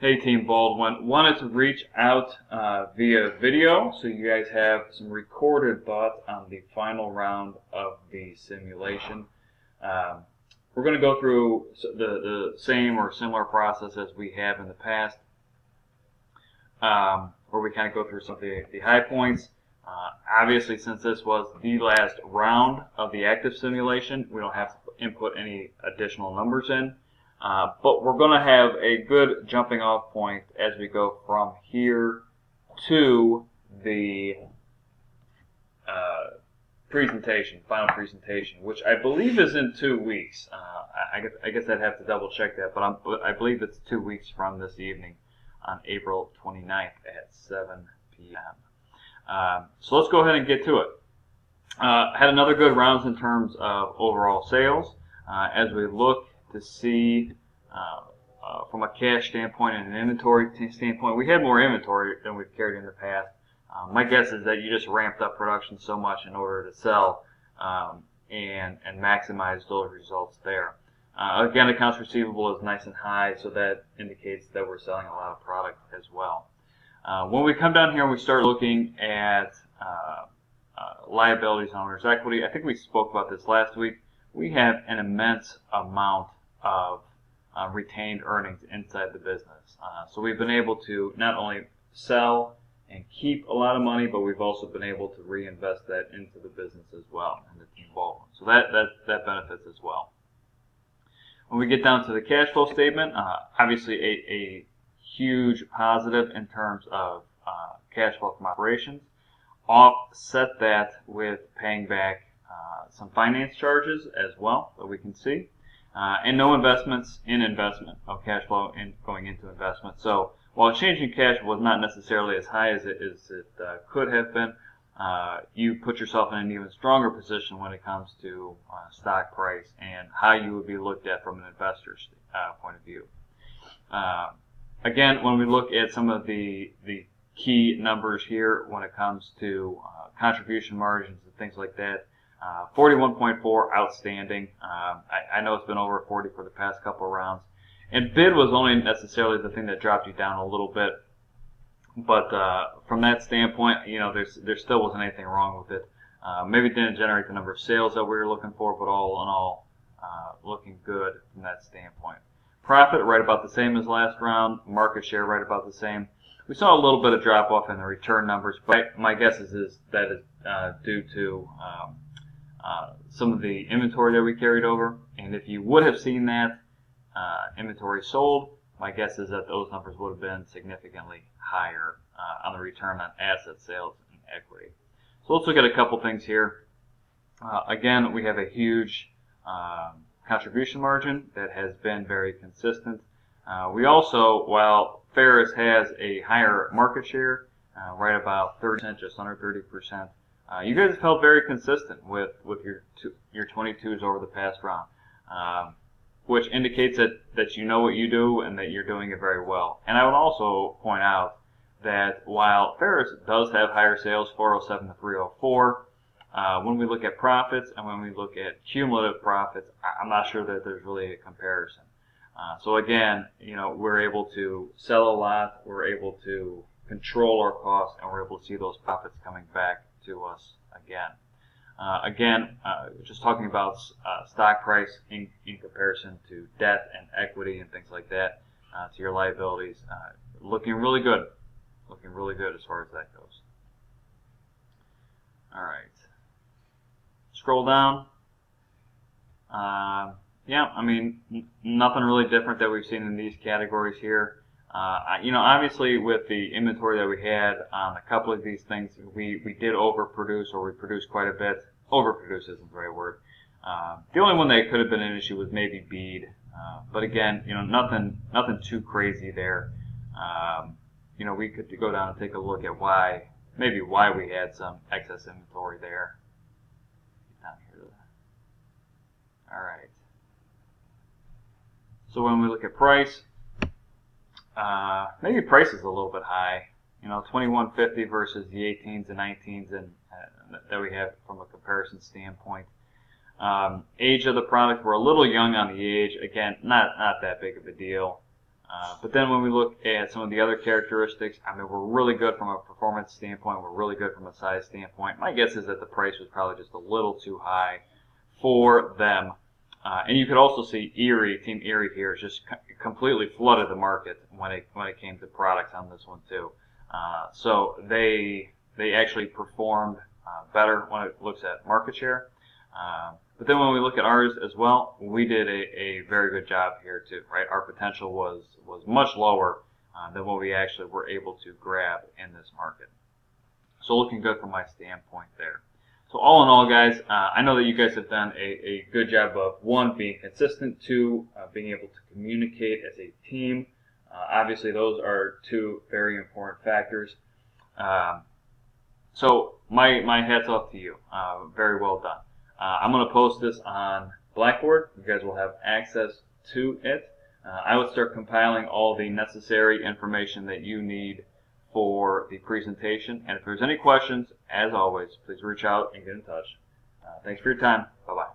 Hey Team Baldwin, wanted to reach out via video so you guys have some recorded thoughts on the final round of the simulation. We're going to go through the same or similar process as we have in the past, where we kind of go through some of the high points. Obviously, since this was the last round of the active simulation, we don't have to input any additional numbers in. But we're going to have a good jumping off point as we go from here to the final presentation, which I believe is in 2 weeks. I guess I'd have to double check that, but I believe it's 2 weeks from this evening on April 29th at 7 p.m. So let's go ahead and get to it. Had another good rounds in terms of overall sales. As we look to see from a cash standpoint and an inventory standpoint, we had more inventory than we've carried in the past. My guess is that you just ramped up production so much in order to sell and maximize those results there. Again, accounts receivable is nice and high, so that indicates that we're selling a lot of product as well. When we come down here and we start looking at liabilities and owner's equity, I think we spoke about this last week. We have an immense amount of retained earnings inside the business. So we've been able to not only sell and keep a lot of money, but we've also been able to reinvest that into the business as well, and the Team Baldwin. So that benefits as well. When we get down to the cash flow statement, obviously a huge positive in terms of cash flow from operations. Offset that with paying back some finance charges as well that we can see, and no investments in investment, no cash flow going into investment. So while change in cash was not necessarily as high as it could have been, you put yourself in an even stronger position when it comes to stock price and how you would be looked at from an investor's point of view. Again, when we look at some of the key numbers here when it comes to contribution margins and things like that, 41.4, outstanding. I know it's been over 40 for the past couple of rounds. And bid was only necessarily the thing that dropped you down a little bit. But from that standpoint, you know, there still wasn't anything wrong with it. Maybe it didn't generate the number of sales that we were looking for, but all in all, looking good from that standpoint. Profit, right about the same as last round. Market share, right about the same. We saw a little bit of drop off in the return numbers, but my guess is that is due to some of the inventory that we carried over. And if you would have seen that inventory sold, my guess is that those numbers would have been significantly higher on the return on asset sales and equity. So let's look at a couple things here. Again, we have a huge contribution margin that has been very consistent. We also, while Ferris has a higher market share, right about 30%, just under 30%, you guys have held very consistent with your 22s over the past round, which indicates that you know what you do and that you're doing it very well. And I would also point out that while Ferris does have higher sales, 407 to 304, when we look at profits and when we look at cumulative profits, I'm not sure that there's really a comparison. So again, you know, we're able to sell a lot, we're able to control our costs, and we're able to see those profits coming back to us again. Just talking about stock price in comparison to debt and equity and things like that, to your liabilities, looking really good. Looking really good as far as that goes. All right. Scroll down. Yeah, I mean, nothing really different that we've seen in these categories here. You know, obviously with the inventory that we had on a couple of these things, we did overproduce, or we produced quite a bit. Overproduce isn't the right word. The only one that could have been an issue was maybe bead. But again, you know, nothing too crazy there. You know, we could go down and take a look at why we had some excess inventory there. Down here. All right. So when we look at price, maybe price is a little bit high. You know, 2150 versus the 18s and 19s and that we have from a comparison standpoint. Age of the product, we're a little young on the age. Again, not that big of a deal. But then when we look at some of the other characteristics, I mean, we're really good from a performance standpoint. We're really good from a size standpoint. My guess is that the price was probably just a little too high for them. And you could also see Team Erie here just completely flooded the market when it came to products on this one too. So they actually performed better when it looks at market share. But then when we look at ours as well, we did a very good job here too, right? Our potential was much lower than what we actually were able to grab in this market. So looking good from my standpoint there. So all in all, guys, I know that you guys have done a good job of, one, being consistent, two, being able to communicate as a team. Obviously, those are two very important factors. So my hat's off to you. Very well done. I'm going to post this on Blackboard. You guys will have access to it. I would start compiling all the necessary information that you need for the presentation. And if there's any questions, as always, please reach out and get in touch. Thanks for your time. Bye-bye.